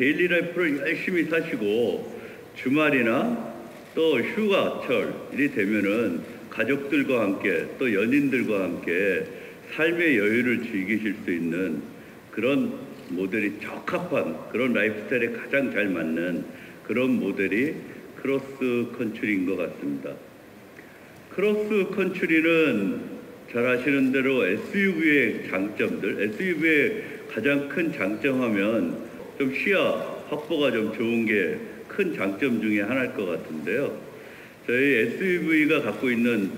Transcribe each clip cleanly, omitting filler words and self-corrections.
데일리 라이프를 열심히 사시고 주말이나 또 휴가철이 되면은 가족들과 함께 또 연인들과 함께 삶의 여유를 즐기실 수 있는 그런 모델이 적합한 그런 라이프스타일에 가장 잘 맞는 그런 모델이 크로스 컨트리인 것 같습니다. 크로스 컨트리는 잘 아시는 대로 SUV의 장점들, SUV의 가장 큰 장점하면 좀 시야 확보가 좀 좋은 게 큰 장점 중에 하나일 것 같은데요. 저희 SUV가 갖고 있는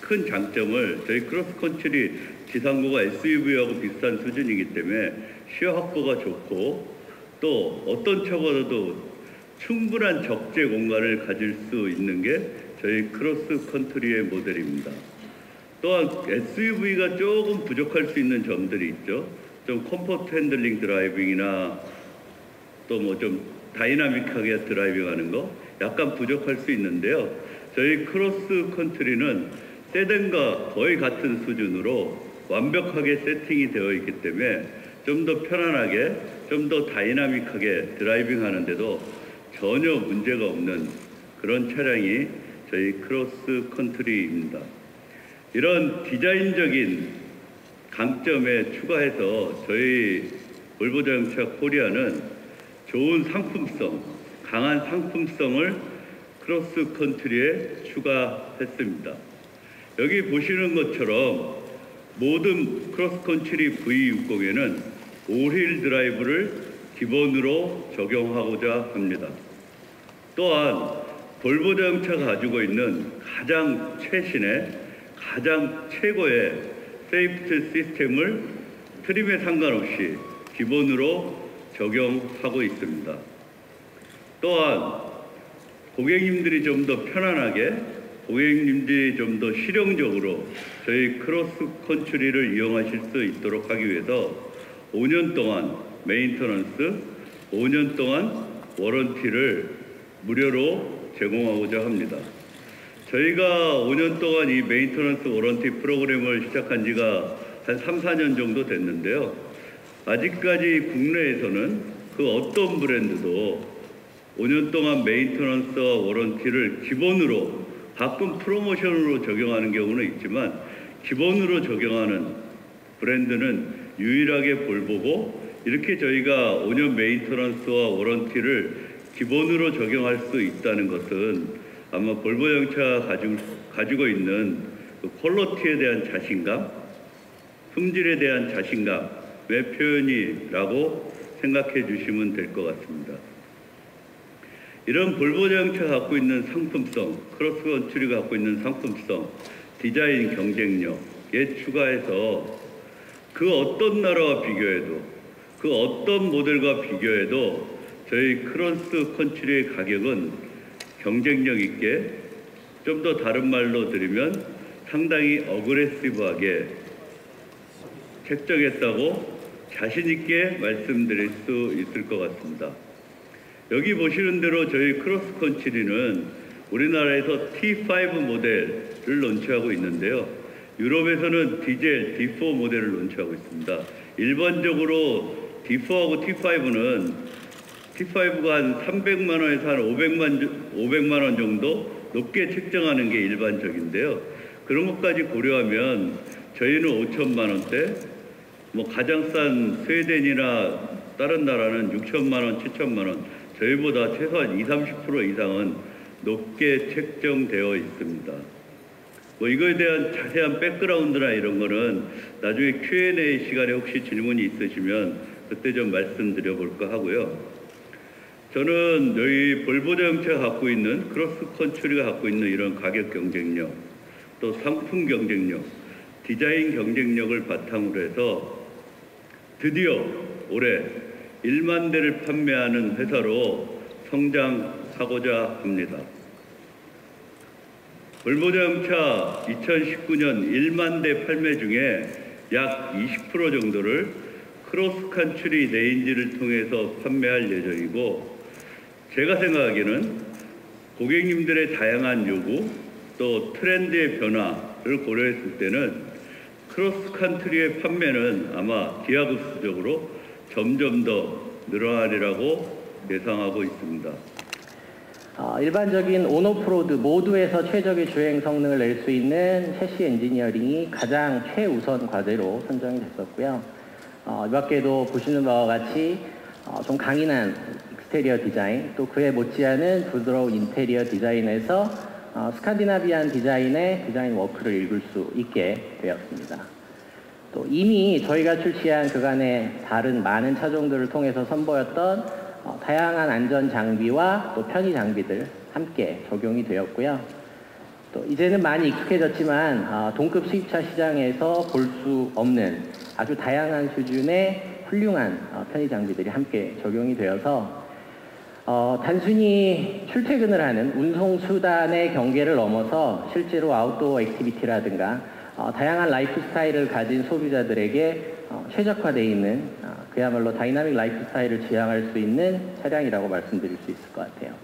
큰 장점을 저희 크로스 컨트리 지상고가 SUV하고 비슷한 수준이기 때문에 시야 확보가 좋고 또 어떤 차보다도 충분한 적재 공간을 가질 수 있는 게 저희 크로스 컨트리의 모델입니다. 또한 SUV가 조금 부족할 수 있는 점들이 있죠. 좀 컴포트 핸들링 드라이빙이나 또 뭐 좀 다이나믹하게 드라이빙하는 거 약간 부족할 수 있는데요. 저희 크로스 컨트리는 세단과 거의 같은 수준으로 완벽하게 세팅이 되어 있기 때문에 좀 더 편안하게 좀 더 다이나믹하게 드라이빙 하는데도 전혀 문제가 없는 그런 차량이 저희 크로스 컨트리입니다. 이런 디자인적인 강점에 추가해서 저희 볼보 자동차 코리아는 좋은 상품성, 강한 상품성을 크로스 컨트리에 추가했습니다. 여기 보시는 것처럼 모든 크로스 컨트리 V60에는 올힐 드라이브를 기본으로 적용하고자 합니다. 또한 볼보 자동차가 가지고 있는 가장 최신의 가장 최고의 세이프티 시스템을 트림에 상관없이 기본으로 적용하고 있습니다. 또한 고객님들이 좀 더 편안하게 고객님들이 좀 더 실용적으로 저희 크로스 컨트리를 이용하실 수 있도록 하기 위해서 5년 동안 메인터넌스, 5년 동안 워런티를 무료로 제공하고자 합니다. 저희가 5년 동안 이 메인터넌스 워런티 프로그램을 시작한 지가 한 3, 4년 정도 됐는데요. 아직까지 국내에서는 그 어떤 브랜드도 5년 동안 메인터넌스와 워런티를 기본으로 가끔 프로모션으로 적용하는 경우는 있지만 기본으로 적용하는 브랜드는 유일하게 볼보고 이렇게 저희가 5년 메인터넌스와 워런티를 기본으로 적용할 수 있다는 것은 아마 볼보 자동차가 가지고 있는 그 퀄리티에 대한 자신감, 품질에 대한 자신감의 표현이라고 생각해 주시면 될 것 같습니다. 이런 볼보 자동차가 갖고 있는 상품성, 크로스 컨트리가 갖고 있는 상품성, 디자인 경쟁력에 추가해서 그 어떤 나라와 비교해도 그 어떤 모델과 비교해도 저희 크로스 컨트리의 가격은 경쟁력 있게 좀 더 다른 말로 드리면 상당히 어그레시브하게 책정했다고 자신 있게 말씀드릴 수 있을 것 같습니다. 여기 보시는 대로 저희 크로스 컨트리는 우리나라에서 T5 모델을 론치하고 있는데요. 유럽에서는 디젤 D4 모델을 론치하고 있습니다. 일반적으로 D4하고 T5는 T5가 한 300만 원에서 한 500만 원 정도 높게 책정하는 게 일반적인데요. 그런 것까지 고려하면 저희는 5천만 원대, 뭐 가장 싼 스웨덴이나 다른 나라는 6천만 원, 7천만 원, 저희보다 최소한 20, 30% 이상은 높게 책정되어 있습니다. 뭐 이거에 대한 자세한 백그라운드나 이런 거는 나중에 Q&A 시간에 혹시 질문이 있으시면 그때 좀 말씀드려 볼까 하고요. 저는 여기 볼보 자동차가 갖고 있는 크로스 컨트리가 갖고 있는 이런 가격 경쟁력, 또 상품 경쟁력, 디자인 경쟁력을 바탕으로 해서 드디어 올해 1만 대를 판매하는 회사로 성장하고자 합니다. 볼보 자동차 2019년 1만 대 판매 중에 약 20% 정도를 크로스 컨트리 레인지를 통해서 판매할 예정이고, 제가 생각하기에는 고객님들의 다양한 요구 또 트렌드의 변화를 고려했을 때는 크로스 컨트리의 판매는 아마 기하급수적으로 점점 더 늘어나리라고 예상하고 있습니다. 일반적인 온오프로드 모두에서 최적의 주행 성능을 낼 수 있는 셰시 엔지니어링이 가장 최우선 과제로 선정이 됐었고요. 이 밖에도 보시는 바와 같이 좀 강인한 익스테리어 디자인, 또 그에 못지않은 부드러운 인테리어 디자인에서 스칸디나비안 디자인의 디자인 워크를 읽을 수 있게 되었습니다. 또 이미 저희가 출시한 그간의 다른 많은 차종들을 통해서 선보였던 다양한 안전 장비와 또 편의 장비들 함께 적용이 되었고요. 또 이제는 많이 익숙해졌지만 동급 수입차 시장에서 볼 수 없는 아주 다양한 수준의 훌륭한 편의 장비들이 함께 적용이 되어서 단순히 출퇴근을 하는 운송 수단의 경계를 넘어서 실제로 아웃도어 액티비티라든가 다양한 라이프 스타일을 가진 소비자들에게 최적화되어 있는 그야말로 다이나믹 라이프 스타일을 지향할 수 있는 차량이라고 말씀드릴 수 있을 것 같아요.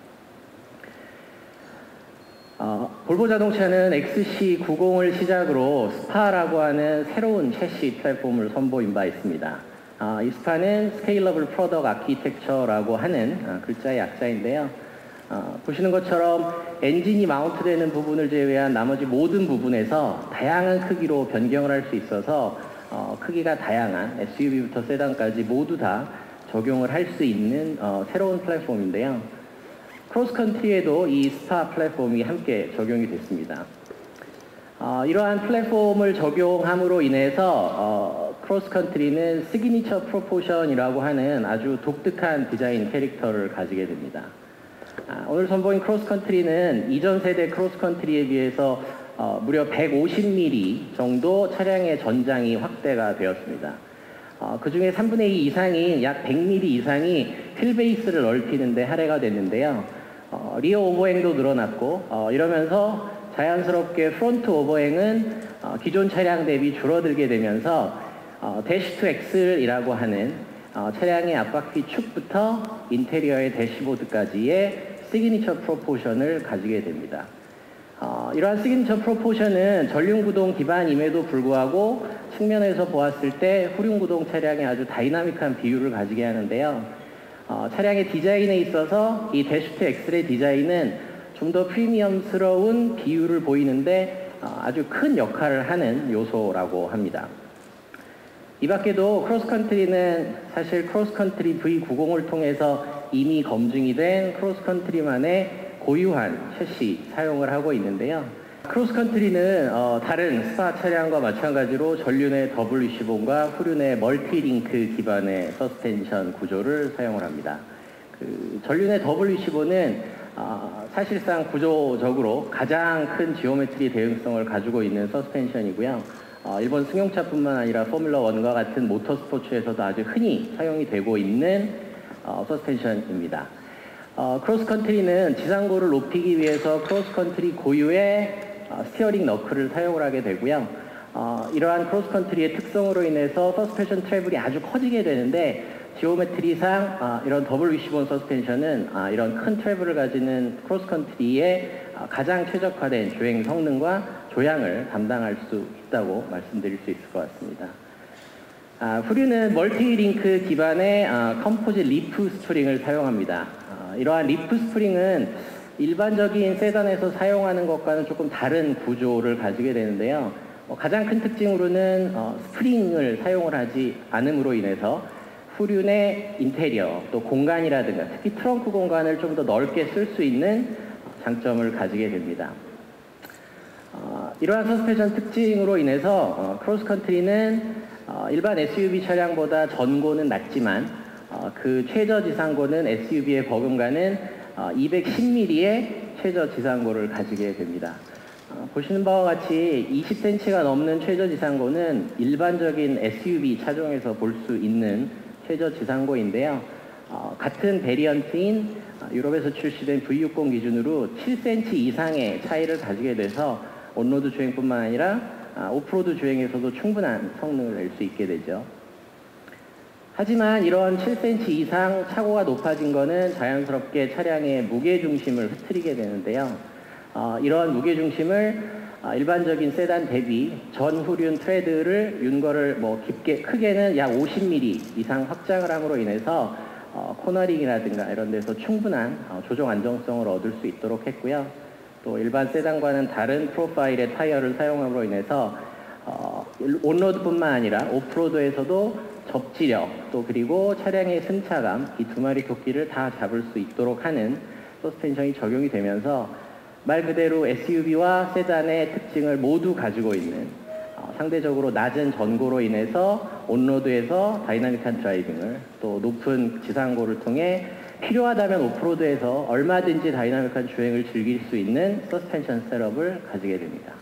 볼보 자동차는 XC90을 시작으로 스파라고 하는 새로운 셰시 플랫폼을 선보인 바 있습니다. 이 스파는 스케일러블 프로덕트 아키텍처라고 하는 글자의 약자인데요. 보시는 것처럼 엔진이 마운트되는 부분을 제외한 나머지 모든 부분에서 다양한 크기로 변경을 할 수 있어서 크기가 다양한 SUV부터 세단까지 모두 다 적용을 할 수 있는 새로운 플랫폼인데요. 크로스컨트리에도 이 스파 플랫폼이 함께 적용이 됐습니다. 이러한 플랫폼을 적용함으로 인해서 크로스컨트리는 시그니처 프로포션이라고 하는 아주 독특한 디자인 캐릭터를 가지게 됩니다. 오늘 선보인 크로스컨트리는 이전 세대 크로스컨트리에 비해서 무려 150mm 정도 차량의 전장이 확대가 되었습니다. 그 중에 3분의 2 이상인 약 100mm 이상이 휠베이스를 넓히는 데 할애가 됐는데요. 리어 오버행도 늘어났고 이러면서 자연스럽게 프론트 오버행은 기존 차량 대비 줄어들게 되면서 대시 투 엑셀이라고 하는 차량의 앞바퀴 축부터 인테리어의 대시보드까지의 시그니처 프로포션을 가지게 됩니다. 이러한 시그니처 프로포션은 전륜구동 기반임에도 불구하고 측면에서 보았을 때 후륜구동 차량의 아주 다이나믹한 비율을 가지게 하는데요. 차량의 디자인에 있어서 이 대시 투 엑셀의 디자인은 좀 더 프리미엄스러운 비율을 보이는데 아주 큰 역할을 하는 요소라고 합니다. 이 밖에도 크로스컨트리는 사실 크로스컨트리 V90을 통해서 이미 검증이 된 크로스컨트리만의 고유한 셰시 사용을 하고 있는데요. 크로스컨트리는 다른 스파 차량과 마찬가지로 전륜의 W15과 후륜의 멀티링크 기반의 서스펜션 구조를 사용을 합니다. 전륜의 W15는 사실상 구조적으로 가장 큰 지오메트리 대응성을 가지고 있는 서스펜션이고요. 일본 승용차뿐만 아니라 포뮬러1과 같은 모터스포츠에서도 아주 흔히 사용이 되고 있는 서스펜션입니다. 크로스컨트리는 지상고를 높이기 위해서 크로스컨트리 고유의 스티어링 너클을 사용을 하게 되고요. 이러한 크로스컨트리의 특성으로 인해서 서스펜션 트래블이 아주 커지게 되는데 지오메트리상 이런 W15 서스펜션은 이런 큰 트래블을 가지는 크로스컨트리의 가장 최적화된 주행 성능과 조향을 담당할 수 있다고 말씀드릴 수 있을 것 같습니다. 후륜은 멀티링크 기반의 컴포짓 리프 스프링을 사용합니다. 이러한 리프 스프링은 일반적인 세단에서 사용하는 것과는 조금 다른 구조를 가지게 되는데요. 가장 큰 특징으로는 스프링을 사용을 하지 않음으로 인해서 후륜의 인테리어, 또 공간이라든가 특히 트렁크 공간을 좀 더 넓게 쓸 수 있는 장점을 가지게 됩니다. 이러한 서스펜션 특징으로 인해서 크로스컨트리는 일반 SUV 차량보다 전고는 낮지만 그 최저 지상고는 SUV에 버금가는 210mm의 최저 지상고를 가지게 됩니다. 보시는 바와 같이 20cm가 넘는 최저 지상고는 일반적인 SUV 차종에서 볼 수 있는 최저 지상고인데요. 같은 베리언트인 유럽에서 출시된 V60 기준으로 7cm 이상의 차이를 가지게 돼서 온로드 주행뿐만 아니라 오프로드 주행에서도 충분한 성능을 낼 수 있게 되죠. 하지만 이런 7cm 이상 차고가 높아진 것은 자연스럽게 차량의 무게중심을 흐트리게 되는데요. 이러한 무게중심을 일반적인 세단 대비 전후륜 트레드를 윤거를 깊게 크게는 약 50mm 이상 확장을 함으로 인해서 코너링이라든가 이런 데서 충분한 조종 안정성을 얻을 수 있도록 했고요. 또 일반 세단과는 다른 프로파일의 타이어를 사용함으로 인해서 온로드뿐만 아니라 오프로드에서도 접지력 또 그리고 차량의 승차감 이 두 마리 토끼를 다 잡을 수 있도록 하는 서스펜션이 적용이 되면서 말 그대로 SUV와 세단의 특징을 모두 가지고 있는 상대적으로 낮은 전고로 인해서 온로드에서 다이나믹한 드라이빙을 또 높은 지상고를 통해 필요하다면 오프로드에서 얼마든지 다이나믹한 주행을 즐길 수 있는 서스펜션 셋업을 가지게 됩니다.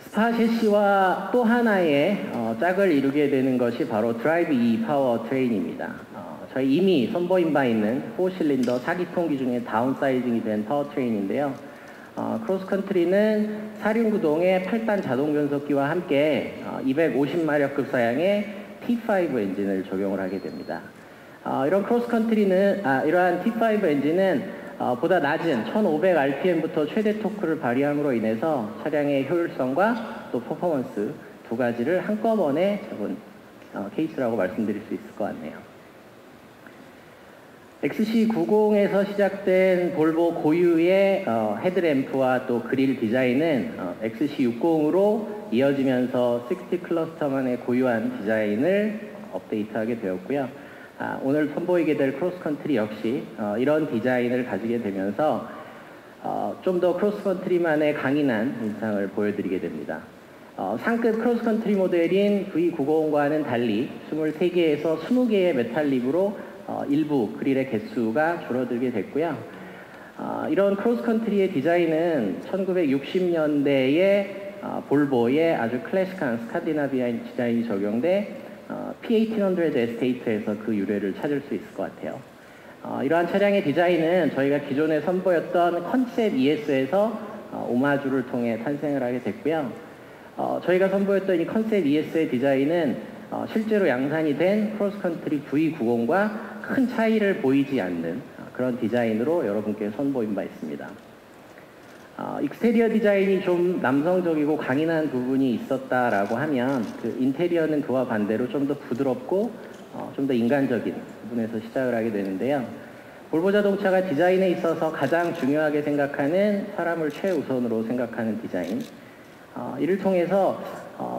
스파 셰시와 또 하나의 짝을 이루게 되는 것이 바로 드라이브 E 파워 트레인입니다. 저희 이미 선보인 바 있는 4실린더 4기통기 중에 다운사이징이 된 파워 트레인인데요. 크로스컨트리는 4륜구동의 8단 자동 변속기와 함께 250마력급 사양의 T5 엔진을 적용을 하게 됩니다. 이런 크로스컨트리는 이러한 T5 엔진은 보다 낮은 1500rpm부터 최대 토크를 발휘함으로 인해서 차량의 효율성과 또 퍼포먼스 두 가지를 한꺼번에 잡은 케이스라고 말씀드릴 수 있을 것 같네요. XC90에서 시작된 볼보 고유의 헤드램프와 또 그릴 디자인은 XC60으로 이어지면서 60 클러스터만의 고유한 디자인을 업데이트하게 되었고요. 오늘 선보이게 될 크로스컨트리 역시 이런 디자인을 가지게 되면서 좀 더 크로스컨트리만의 강인한 인상을 보여드리게 됩니다. 상급 크로스컨트리 모델인 V90과는 달리 23개에서 20개의 메탈립으로 일부 그릴의 개수가 줄어들게 됐고요. 이런 크로스컨트리의 디자인은 1960년대에 볼보의 아주 클래식한 스카디나비안 디자인이 적용돼 P1800 에스테이트에서 그 유래를 찾을 수 있을 것 같아요. 이러한 차량의 디자인은 저희가 기존에 선보였던 컨셉 ES에서 오마주를 통해 탄생을 하게 됐고요. 저희가 선보였던 이 컨셉 ES의 디자인은 실제로 양산이 된 크로스컨트리 V90과 큰 차이를 보이지 않는 그런 디자인으로 여러분께 선보인 바 있습니다. 익스테리어 디자인이 좀 남성적이고 강인한 부분이 있었다라고 하면 그 인테리어는 그와 반대로 좀 더 부드럽고 좀 더 인간적인 부분에서 시작을 하게 되는데요. 볼보 자동차가 디자인에 있어서 가장 중요하게 생각하는 사람을 최우선으로 생각하는 디자인. 이를 통해서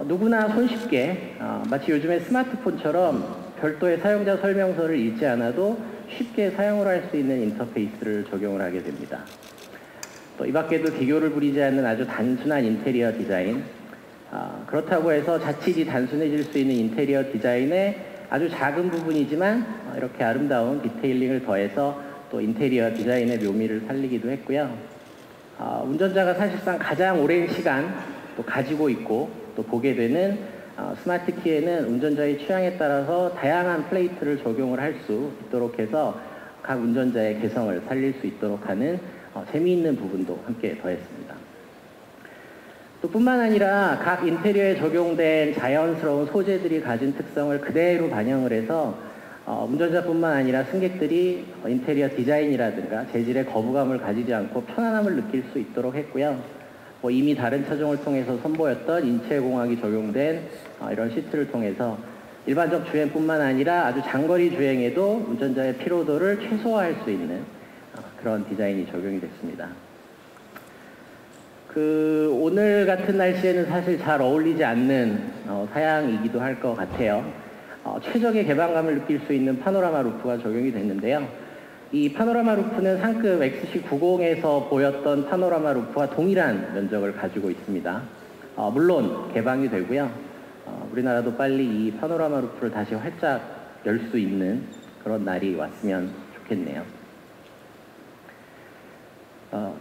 누구나 손쉽게 마치 요즘의 스마트폰처럼 별도의 사용자 설명서를 읽지 않아도 쉽게 사용을 할 수 있는 인터페이스를 적용을 하게 됩니다. 또 이 밖에도 기교를 부리지 않는 아주 단순한 인테리어 디자인, 그렇다고 해서 자칫이 단순해질 수 있는 인테리어 디자인의 아주 작은 부분이지만 이렇게 아름다운 디테일링을 더해서 또 인테리어 디자인의 묘미를 살리기도 했고요. 운전자가 사실상 가장 오랜 시간 또 가지고 있고 또 보게 되는 스마트 키에는 운전자의 취향에 따라서 다양한 플레이트를 적용을 할 수 있도록 해서 각 운전자의 개성을 살릴 수 있도록 하는 재미있는 부분도 함께 더했습니다. 또 뿐만 아니라 각 인테리어에 적용된 자연스러운 소재들이 가진 특성을 그대로 반영을 해서 운전자뿐만 아니라 승객들이 인테리어 디자인이라든가 재질의 거부감을 가지지 않고 편안함을 느낄 수 있도록 했고요. 이미 다른 차종을 통해서 선보였던 인체공학이 적용된 이런 시트를 통해서 일반적 주행뿐만 아니라 아주 장거리 주행에도 운전자의 피로도를 최소화할 수 있는 그런 디자인이 적용이 됐습니다. 오늘 같은 날씨에는 사실 잘 어울리지 않는 사양이기도 할 것 같아요. 최적의 개방감을 느낄 수 있는 파노라마 루프가 적용이 됐는데요. 이 파노라마 루프는 상급 XC90에서 보였던 파노라마 루프와 동일한 면적을 가지고 있습니다. 물론 개방이 되고요. 우리나라도 빨리 이 파노라마 루프를 다시 활짝 열 수 있는 그런 날이 왔으면 좋겠네요.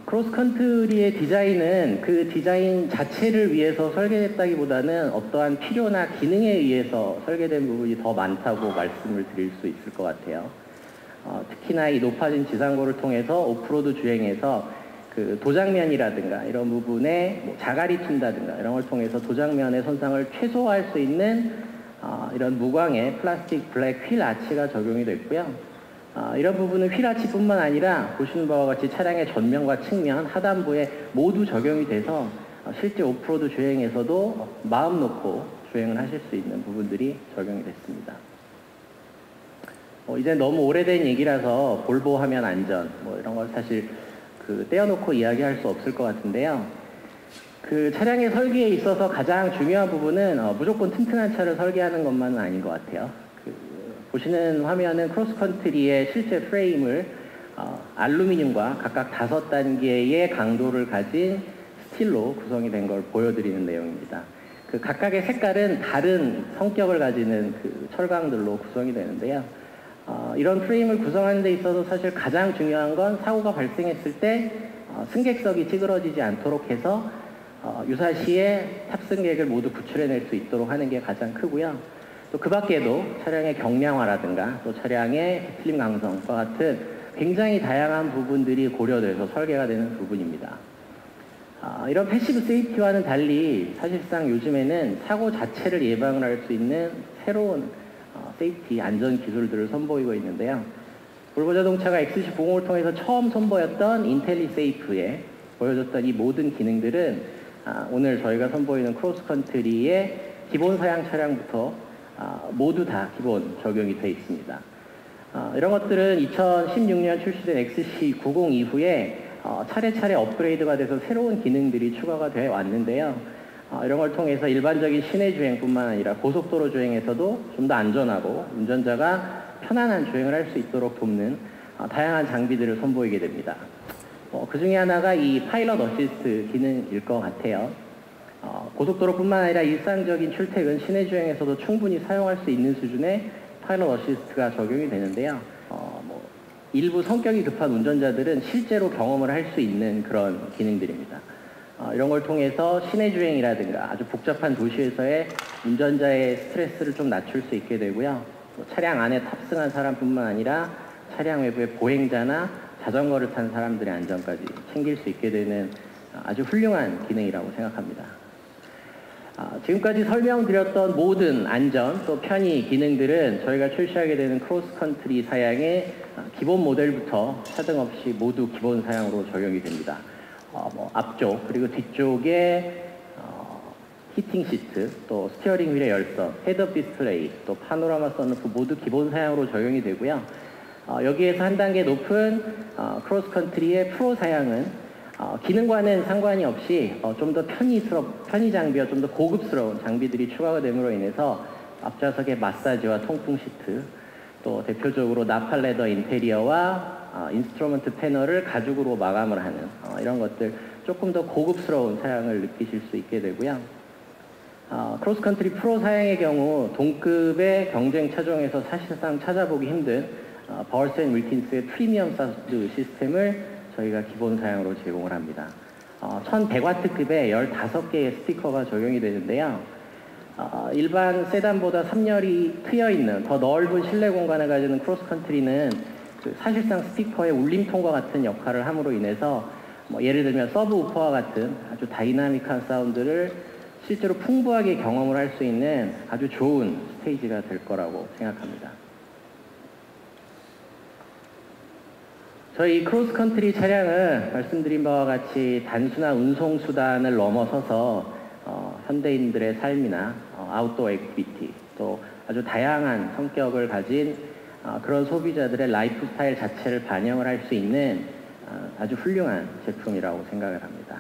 크로스컨트리의 디자인은 그 디자인 자체를 위해서 설계됐다기보다는 어떠한 필요나 기능에 의해서 설계된 부분이 더 많다고 말씀을 드릴 수 있을 것 같아요. 특히나 이 높아진 지상고를 통해서 오프로드 주행에서 그 도장면이라든가 이런 부분에 자갈이 튄다든가 이런 걸 통해서 도장면의 손상을 최소화할 수 있는 이런 무광의 플라스틱 블랙 휠 아치가 적용이 됐고요. 이런 부분은 휠 아치뿐만 아니라 보시는 바와 같이 차량의 전면과 측면, 하단부에 모두 적용이 돼서 실제 오프로드 주행에서도 마음 놓고 주행을 하실 수 있는 부분들이 적용이 됐습니다. 이제 너무 오래된 얘기라서 볼보 하면 안전 이런 걸 사실 떼어놓고 이야기할 수 없을 것 같은데요. 그 차량의 설계에 있어서 가장 중요한 부분은 무조건 튼튼한 차를 설계하는 것만은 아닌 것 같아요. 보시는 화면은 크로스컨트리의 실제 프레임을 알루미늄과 각각 5단계의 강도를 가진 스틸로 구성이 된 걸 보여드리는 내용입니다. 그 각각의 색깔은 다른 성격을 가지는 그 철강들로 구성이 되는데요. 이런 프레임을 구성하는 데 있어서 사실 가장 중요한 건 사고가 발생했을 때 승객석이 찌그러지지 않도록 해서 유사시에 탑승객을 모두 구출해낼 수 있도록 하는 게 가장 크고요. 또 그 밖에도 차량의 경량화라든가 또 차량의 배틀림 강성과 같은 굉장히 다양한 부분들이 고려돼서 설계가 되는 부분입니다. 이런 패시브 세이프티와는 달리 사실상 요즘에는 사고 자체를 예방을 할 수 있는 새로운 세이프티 안전 기술들을 선보이고 있는데요. 볼보 자동차가 XC90을 통해서 처음 선보였던 인텔리세이프에 보여줬던 이 모든 기능들은 오늘 저희가 선보이는 크로스컨트리의 기본 사양 차량부터 모두 다 기본 적용이 되어 있습니다. 이런 것들은 2016년 출시된 XC90 이후에 차례차례 업그레이드가 돼서 새로운 기능들이 추가가 되어 왔는데요. 이런 걸 통해서 일반적인 시내 주행뿐만 아니라 고속도로 주행에서도 좀 더 안전하고 운전자가 편안한 주행을 할 수 있도록 돕는 다양한 장비들을 선보이게 됩니다. 그 중에 하나가 이 파일럿 어시스트 기능일 것 같아요. 고속도로뿐만 아니라 일상적인 출퇴근, 시내 주행에서도 충분히 사용할 수 있는 수준의 파일럿 어시스트가 적용이 되는데요. 일부 성격이 급한 운전자들은 실제로 경험을 할 수 있는 그런 기능들입니다. 이런 걸 통해서 시내 주행이라든가 아주 복잡한 도시에서의 운전자의 스트레스를 좀 낮출 수 있게 되고요. 차량 안에 탑승한 사람뿐만 아니라 차량 외부의 보행자나 자전거를 탄 사람들의 안전까지 챙길 수 있게 되는 아주 훌륭한 기능이라고 생각합니다. 지금까지 설명드렸던 모든 안전 또 편의 기능들은 저희가 출시하게 되는 크로스컨트리 사양의 기본 모델부터 차등 없이 모두 기본 사양으로 적용이 됩니다. 앞쪽 그리고 뒤쪽에 히팅 시트, 또 스티어링 휠의 열선, 헤드업 디스플레이, 또 파노라마 선루프 모두 기본 사양으로 적용이 되고요. 여기에서 한 단계 높은 크로스컨트리의 프로 사양은 기능과는 상관이 없이 좀 더 편의 장비와 좀 더 고급스러운 장비들이 추가가 됨으로 인해서 앞좌석의 마사지와 통풍 시트, 또 대표적으로 나팔 레더 인테리어와 인스트루먼트 패널을 가죽으로 마감을 하는 이런 것들 조금 더 고급스러운 사양을 느끼실 수 있게 되고요. 크로스컨트리 프로 사양의 경우 동급의 경쟁 차종에서 사실상 찾아보기 힘든 버얼센 윌킨스의 프리미엄 사운드 시스템을 저희가 기본 사양으로 제공을 합니다. 1100W급의 15개의 스피커가 적용이 되는데요. 일반 세단보다 3열이 트여있는 더 넓은 실내 공간을 가지는 크로스컨트리는 사실상 스피커의 울림통과 같은 역할을 함으로 인해서 예를 들면 서브우퍼와 같은 아주 다이나믹한 사운드를 실제로 풍부하게 경험을 할 수 있는 아주 좋은 스테이지가 될 거라고 생각합니다. 저희 크로스컨트리 차량은 말씀드린 바와 같이 단순한 운송수단을 넘어서서 현대인들의 삶이나 아웃도어 액티비티 또 아주 다양한 성격을 가진 그런 소비자들의 라이프 스타일 자체를 반영을 할 수 있는 아주 훌륭한 제품이라고 생각을 합니다.